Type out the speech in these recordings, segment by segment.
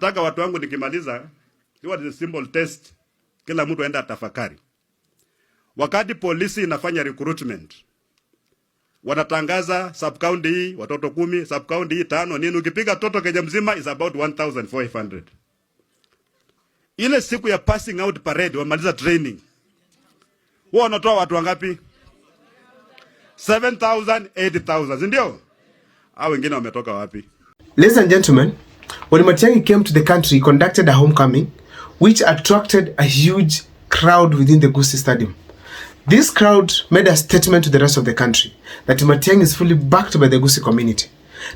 Nataka watu wangu nikimaliza, hiyo ni simple test, kila mtu aenda tafakari. Wakati polisi inafanya recruitment, wanatangaza sub county hii watoto 10, sub county hii 5 nini, ukipiga toto Kenya mzima is about 1500. Ile siku ya passing out parade wamaliza training, wao wanatoa watu wangapi? 7,000, 8,000, ndio? Hao wengine wametoka wapi? Ladies and gentlemen, when Matiang'i came to the country, he conducted a homecoming which attracted a huge crowd within the Gusii Stadium. This crowd made a statement to the rest of the country that Matiang'i is fully backed by the Gusii community.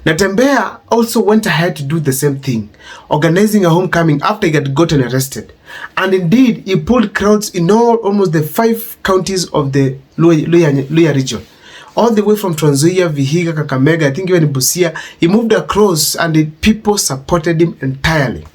Natembeya also went ahead to do the same thing, organizing a homecoming after he had gotten arrested. And indeed, he pulled crowds in almost the 5 counties of the Luhya region. All the way from Trans Nzoia, Vihiga, Kakamega, I think even in Busia, he moved across and the people supported him entirely.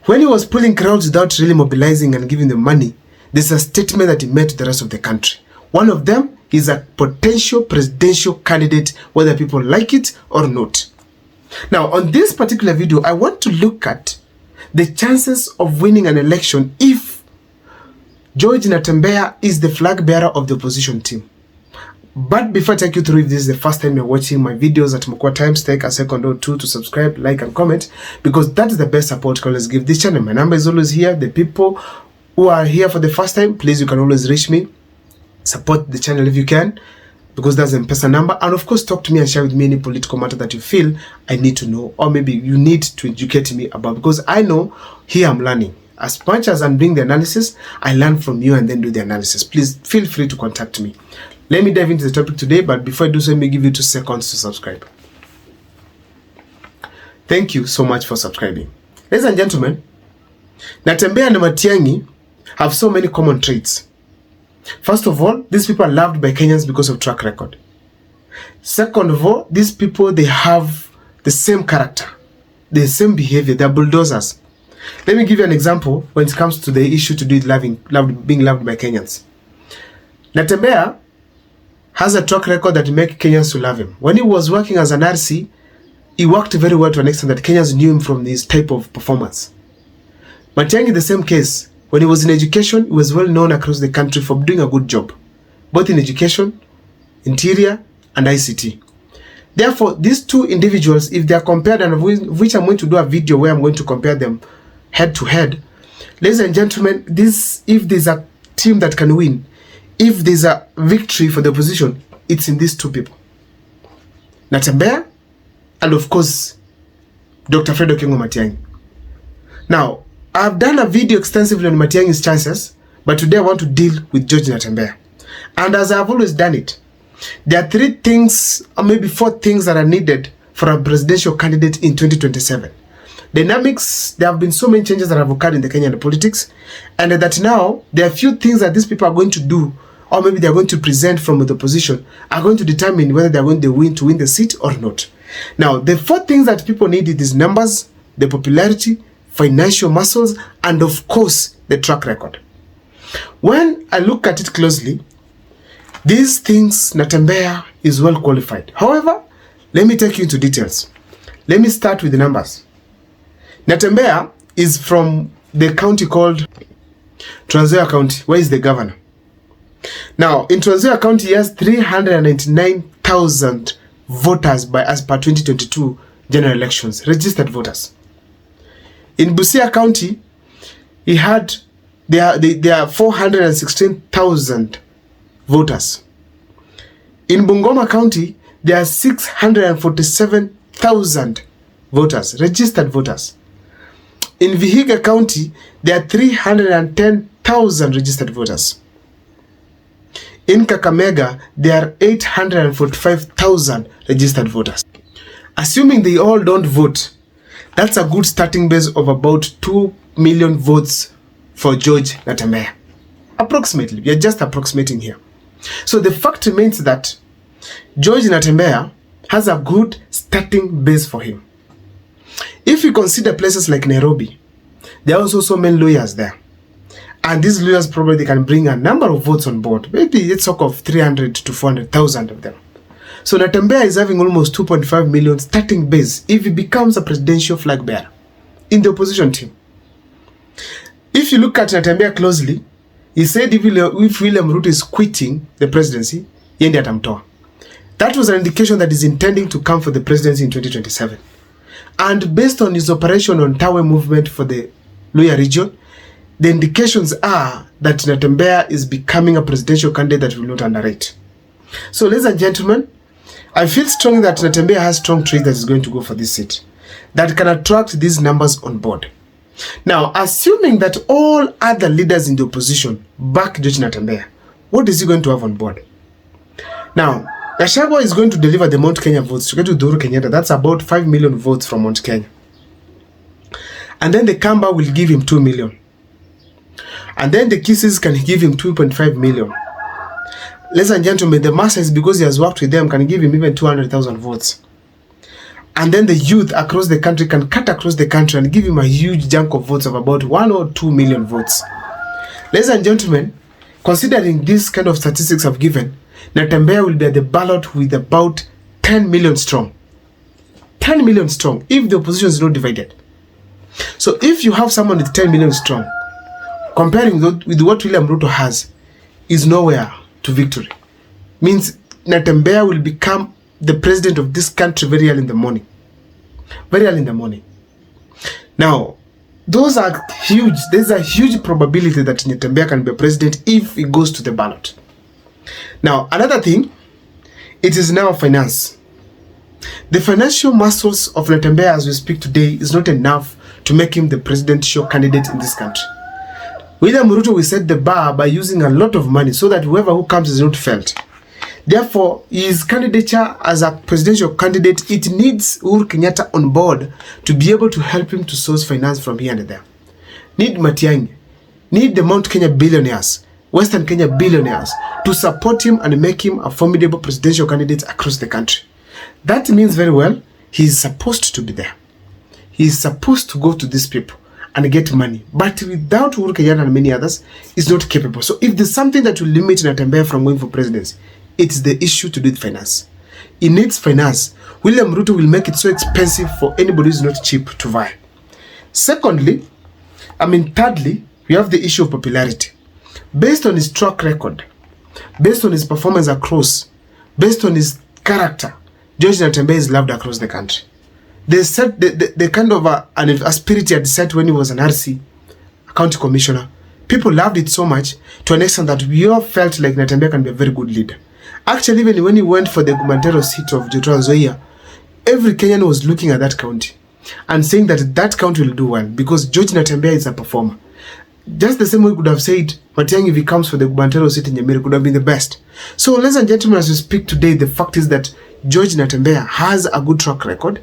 When he was pulling crowds without really mobilizing and giving them money, there's a statement that he made to the rest of the country. One of them is a potential presidential candidate, whether people like it or not. Now, on this particular video, I want to look at the chances of winning an election if George Natembeya is the flag bearer of the opposition team. But before I take you through, if this is the first time you're watching my videos at Mokwa Times, take a second or two to subscribe, like, and comment, because that is the best support you can always give this channel. My number is always here. The people who are here for the first time, please, you can always reach me. Support the channel if you can, because that's the M-Pesa number. And of course, talk to me and share with me any political matter that you feel I need to know, or maybe you need to educate me about, because I know here I'm learning. As much as I'm doing the analysis, I learn from you and then do the analysis. Please feel free to contact me. Let me dive into the topic today, but before I do so, let me give you 2 seconds to subscribe. Thank you so much for subscribing. Ladies and gentlemen, Natembeya and Matiang'i have so many common traits. First of all, these people are loved by Kenyans because of track record. Second of all, these people, they have the same character, the same behavior, they're bulldozers. Let me give you an example when it comes to the issue to do with being loved by Kenyans. Natembeya has a track record that makes Kenyans to love him. When he was working as an RC, he worked very well to an extent that Kenyans knew him from this type of performance. Matiang'i, the same case. When he was in education, he was well known across the country for doing a good job, both in education, interior, and ICT. Therefore, these two individuals, if they are compared, and of which I'm going to do a video where I'm going to compare them head to head, ladies and gentlemen, if there's a team that can win, if there's a victory for the opposition, it's in these two people. Natembeya, and of course, Dr. Fred Okengo Matiang'i. Now, I've done a video extensively on Matiang'i's chances, but today I want to deal with George Natembeya. And as I've always done it, there are 3 things, or maybe 4 things that are needed for a presidential candidate in 2027. Dynamics, there have been so many changes that have occurred in the Kenyan politics, and that now there are few things that these people are going to do, or maybe they are going to present from the opposition, are going to determine whether they are going to win the seat or not. Now, the 4 things that people need is numbers, the popularity, financial muscles, and of course, the track record. When I look at it closely, these things, Natembeya is well qualified. However, let me take you into details. Let me start with the numbers. Natembeya is from the county called Trans Nzoia County, where is the governor. Now, in Trans Nzoia County, he has 399,000 voters as per 2022 general elections, registered voters. In Busia County, there are 416,000 voters. In Bungoma County, there are 647,000 voters, registered voters. In Vihiga County, there are 310,000 registered voters. In Kakamega, there are 845,000 registered voters. Assuming they all don't vote, that's a good starting base of about 2 million votes for George Natembeya. Approximately. We are just approximating here. So the fact remains that George Natembeya has a good starting base for him. If you consider places like Nairobi, there are also so many lawyers there. And these lawyers probably can bring a number of votes on board. Maybe let's talk of 300 to 400,000 of them. So Natembeya is having almost 2.5 million starting base if he becomes a presidential flag bearer in the opposition team. If you look at Natembeya closely, he said if William Ruto is quitting the presidency, yeye atamtoa. That was an indication that he's intending to come for the presidency in 2027. And based on his operation on Tawe movement for the Luya region, the indications are that Natembeya is becoming a presidential candidate that will not underrate. So, ladies and gentlemen, I feel strongly that Natembeya has strong traits that is going to go for this seat that can attract these numbers on board. Now, assuming that all other leaders in the opposition back George Natembeya, what is he going to have on board? Now, Gachagua is going to deliver the Mount Kenya votes to get to Uhuru Kenyatta. That's about 5 million votes from Mount Kenya. And then the Kamba will give him 2 million. And then the Kisses can give him 2.5 million. Ladies and gentlemen, the masses, because he has worked with them, can give him even 200,000 votes. And then the youth across the country can cut across the country and give him a huge chunk of votes of about 1 or 2 million votes. Ladies and gentlemen, considering these kind of statistics I've given, Natembeya will be at the ballot with about 10 million strong. 10 million strong if the opposition is not divided. So if you have someone with 10 million strong, comparing with what William Ruto has, is nowhere to victory. Means Natembeya will become the president of this country very early in the morning. Very early in the morning. Now, those are huge. There's a huge probability that Natembeya can be a president if he goes to the ballot. Now, another thing, it is now finance. The financial muscles of Natembeya as we speak today is not enough to make him the presidential candidate in this country. William Ruto will set the bar by using a lot of money so that whoever who comes is not felt. Therefore, his candidature as a presidential candidate, it needs Uhuru Kenyatta on board to be able to help him to source finance from here and there. Need Matiang'i, need the Mount Kenya billionaires, Western Kenya billionaires to support him and make him a formidable presidential candidate across the country. That means very well, he is supposed to be there. He is supposed to go to these people and get money. But without Uhuru Kenyatta and many others, he's not capable. So if there's something that will limit Natembeya from going for presidency, it's the issue to do with finance. He needs finance. William Ruto will make it so expensive for anybody who's not cheap to buy. Thirdly, we have the issue of popularity. Based on his track record, based on his performance across, based on his character, George Natembeya is loved across the country. They said the kind of a spirit he had set when he was an RC, a county commissioner. People loved it so much to an extent that we all felt like Natembeya can be a very good leader. Actually, even when he went for the gubernatorial seat of Trans Nzoia, every Kenyan was looking at that county and saying that that county will do well because George Natembeya is a performer. Just the same way we could have said Matiang'i, if he comes for the gubernatorial seat in Nyamira, could have been the best. So, ladies and gentlemen, as we speak today, the fact is that George Natembeya has a good track record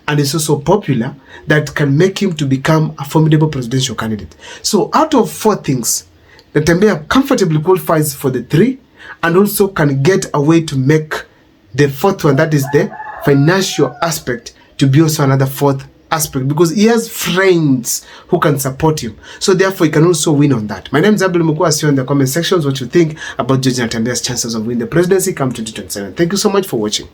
and is also popular that can make him to become a formidable presidential candidate. So, out of 4 things, Natembeya comfortably qualifies for the 3 and also can get a way to make the 4th one, that is the financial aspect, to be also another 4th aspect because he has friends who can support him. So therefore, he can also win on that. My name is Abdul Mukua. See you in the comment sections what you think about George Natembeya's chances of winning the presidency come 2027. Thank you so much for watching.